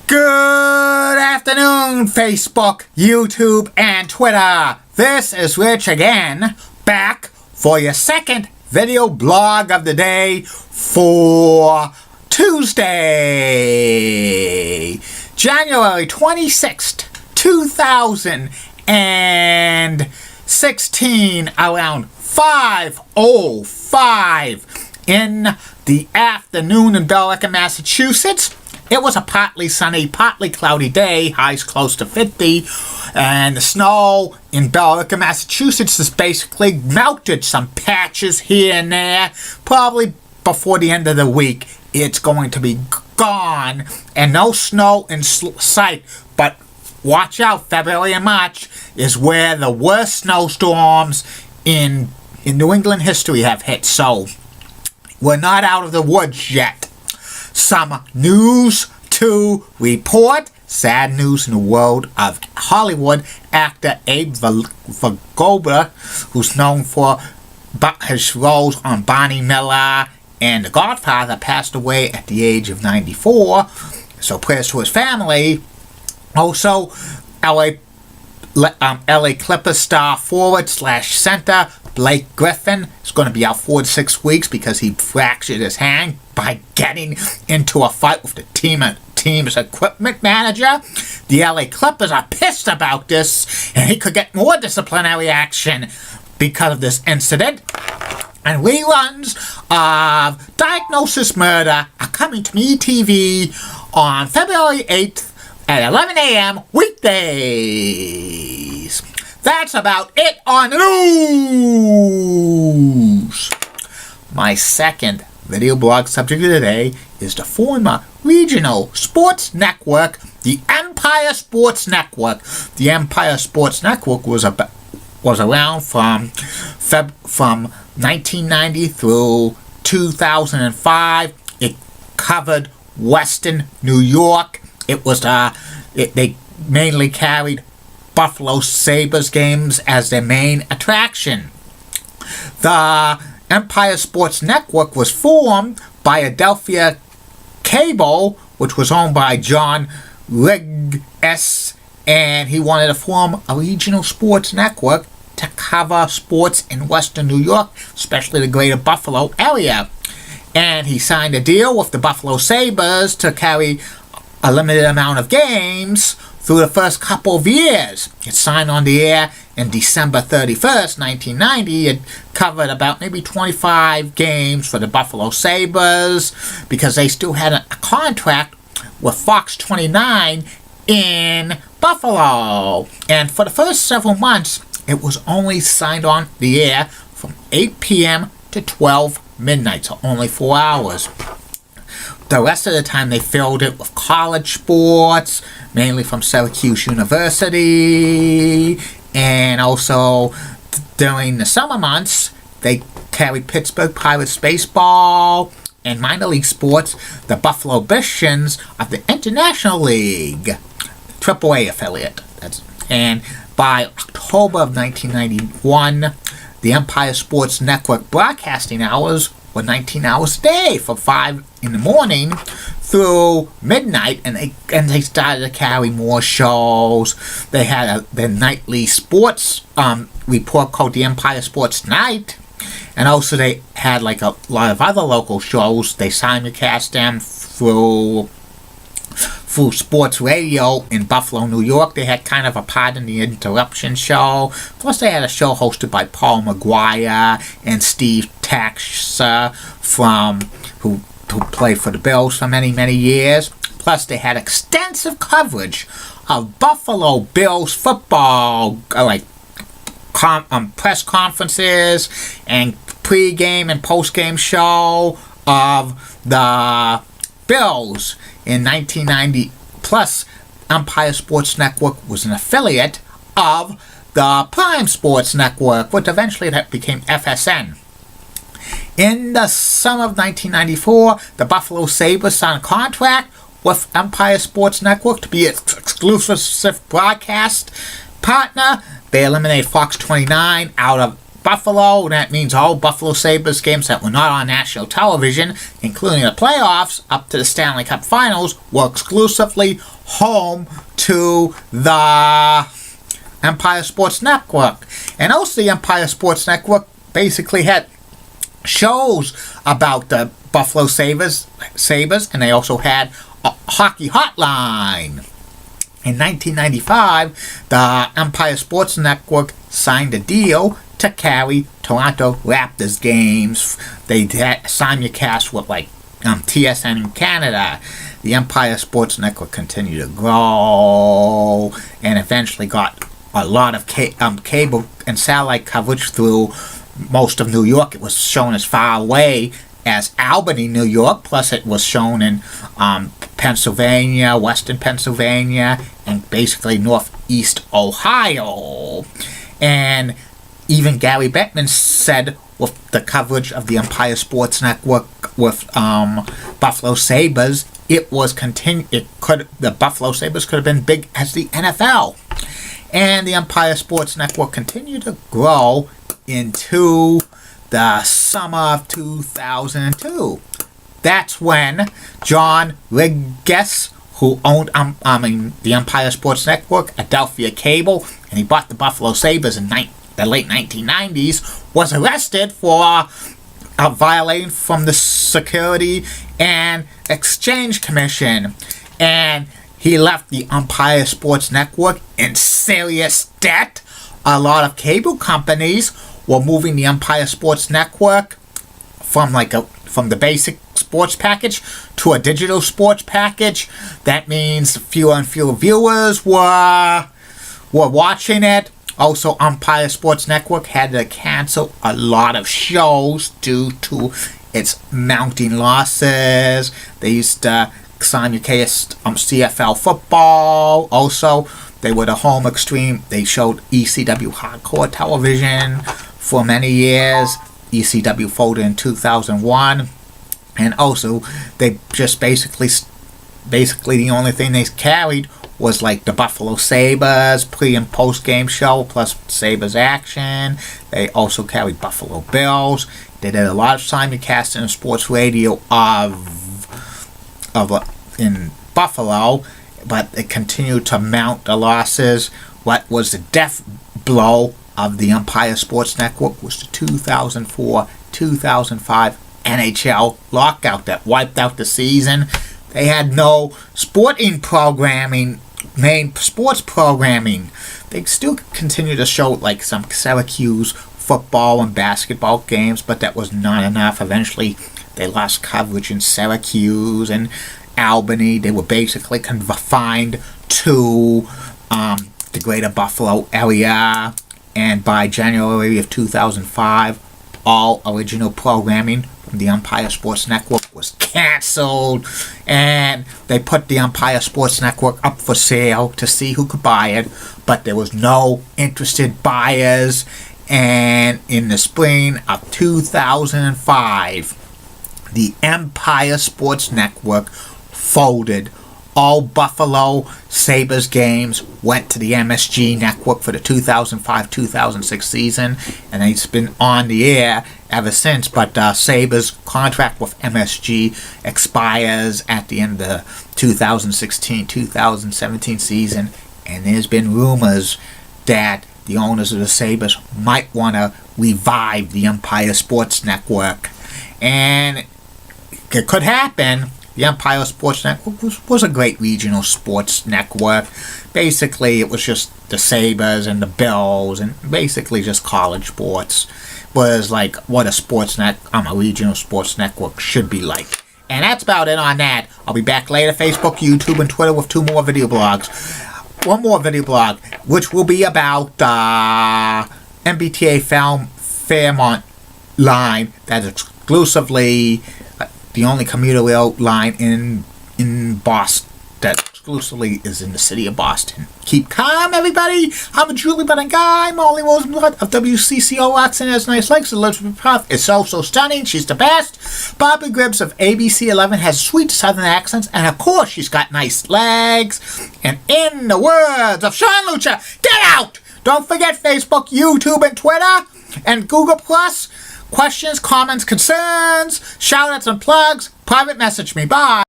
Good afternoon, Facebook, YouTube, and Twitter. This is Rich again, back for your second video blog of the day for Tuesday, January 26th, 2016, around 5:05 in the afternoon in Billerica, Massachusetts. It was a partly sunny, partly cloudy day, highs close to 50, and the snow in Billerica, Massachusetts is basically melted. Some patches here and there. Probably before the end of the week, it's going to be gone, and no snow in sight. But watch out, February and March is where the worst snowstorms in New England history have hit, so we're not out of the woods yet. Some news to report. Sad news in the world of Hollywood. Actor Abe Vigoda, who's known for his roles on Barney Miller and The Godfather, passed away at the age of 94. So prayers to his family. Also, LA Clippers star forward/center Blake Griffin is going to be out 4 to 6 weeks because he fractured his hand by getting into a fight with the team's equipment manager. The LA Clippers are pissed about this, and he could get more disciplinary action because of this incident. And reruns of Diagnosis Murder are coming to MeTV on February 8th at 11 a.m. weekdays. That's about it on the news. My second video blog subject of the day is the former regional sports network, the Empire Sports Network. The Empire Sports Network was around from 1990 through 2005. It covered Western New York. They mainly carried Buffalo Sabres games as their main attraction. The Empire Sports Network was formed by Adelphia Cable, which was owned by John Riggs, and he wanted to form a regional sports network to cover sports in Western New York, especially the greater Buffalo area. And he signed a deal with the Buffalo Sabres to carry a limited amount of games through the first couple of years. It signed on the air in December 31st, 1990. It covered about maybe 25 games for the Buffalo Sabres because they still had a contract with Fox 29 in Buffalo. And for the first several months, it was only signed on the air from 8 p.m. to 12 midnight, so only 4 hours. The rest of the time they filled it with college sports, mainly from Syracuse University, and also during the summer months they carried Pittsburgh Pirates baseball and minor league sports, the Buffalo Bisons of the International League, AAA affiliate. And by October of 1991, the Empire Sports Network broadcasting hours were 19 hours a day from 5 in the morning through midnight, and they started to carry more shows. They had their nightly sports report called the Empire Sports Night, and also they had like a lot of other local shows. They simulcast them through sports radio in Buffalo, New York. They had kind of a Pardon the Interruption show. Plus they had a show hosted by Paul McGuire and Steve Taxer who played for the Bills for many, many years. Plus they had extensive coverage of Buffalo Bills football, press conferences and pre-game and post-game show of the Bills in 1990. Plus, Empire Sports Network was an affiliate of the Prime Sports Network, which eventually that became FSN. In the summer of 1994, the Buffalo Sabres signed a contract with Empire Sports Network to be its exclusive broadcast partner. They eliminated Fox 29 out of Buffalo. That means all Buffalo Sabres games that were not on national television, including the playoffs up to the Stanley Cup Finals, were exclusively home to the Empire Sports Network. And also the Empire Sports Network basically had shows about the Buffalo Sabres, and they also had a hockey hotline. In 1995, the Empire Sports Network signed a deal to carry Toronto Raptors games. They had simulcast with TSN in Canada. The Empire Sports Network continued to grow and eventually got a lot of cable and satellite coverage through most of New York. It was shown as far away as Albany, New York, plus it was shown in Pennsylvania, Western Pennsylvania, and basically Northeast Ohio. And even Gary Bettman said with the coverage of the Empire Sports Network with Buffalo Sabres, the Buffalo Sabres could have been big as the NFL. And the Empire Sports Network continued to grow into the summer of 2002. That's when John Riggis, who owned the Empire Sports Network, Adelphia Cable, and he bought the Buffalo Sabres in the late 1990s, was arrested for violating from the Security and Exchange Commission. And he left the Empire Sports Network in serious debt. A lot of cable companies were moving the Empire Sports Network from the basic sports package to a digital sports package. That means fewer and fewer viewers were watching it. Also, Empire Sports Network had to cancel a lot of shows due to its mounting losses. They used to simulcast CFL football. Also, they were the home extreme. They showed ECW hardcore television for many years. ECW folded in 2001. And also, they just basically the only thing they carried was the Buffalo Sabres pre- and post-game show, plus Sabres action. They also carried Buffalo Bills. They did a lot of simulcasting in sports radio in Buffalo, but it continued to mount the losses. What was the death blow of the Empire Sports Network was the 2004-2005 NHL lockout that wiped out the season. They had no sporting programming, main sports programming. They still continue to show some Syracuse football and basketball games, but that was not enough. Eventually, they lost coverage in Syracuse and Albany. They were basically confined to the greater Buffalo area. And by January of 2005, all original programming from the Empire Sports Network was canceled, and they put the Empire Sports Network up for sale to see who could buy it, but there was no interested buyers. And in the spring of 2005, the Empire Sports Network folded. All Buffalo Sabres games went to the MSG network for the 2005-2006 season, and it's been on the air ever since. But Sabres' contract with MSG expires at the end of the 2016-2017 season, and there's been rumors that the owners of the Sabres might want to revive the Empire Sports Network. And it could happen. The Empire Sports Network was a great regional sports network. Basically, it was just the Sabres and the Bills, and basically just college sports. Was what a regional sports network should be like. And that's about it on that. I'll be back later, Facebook, YouTube, and Twitter with 2 more video blogs. One more video blog, which will be about MBTA Fairmont line that's exclusively the only commuter rail line in Boston that exclusively is in the city of Boston. Keep calm, everybody. I'm a Julie Button guy. Molly Rosenblatt of WCCO Roxanne has nice legs. Elizabeth Puff is so stunning. She's the best. Bobby Gribbs of ABC 11 has sweet southern accents, and of course she's got nice legs. And in the words of Sean Lucha, get out! Don't forget Facebook, YouTube, and Twitter. And Google Plus, questions, comments, concerns, shout outs and plugs, private message me. Bye.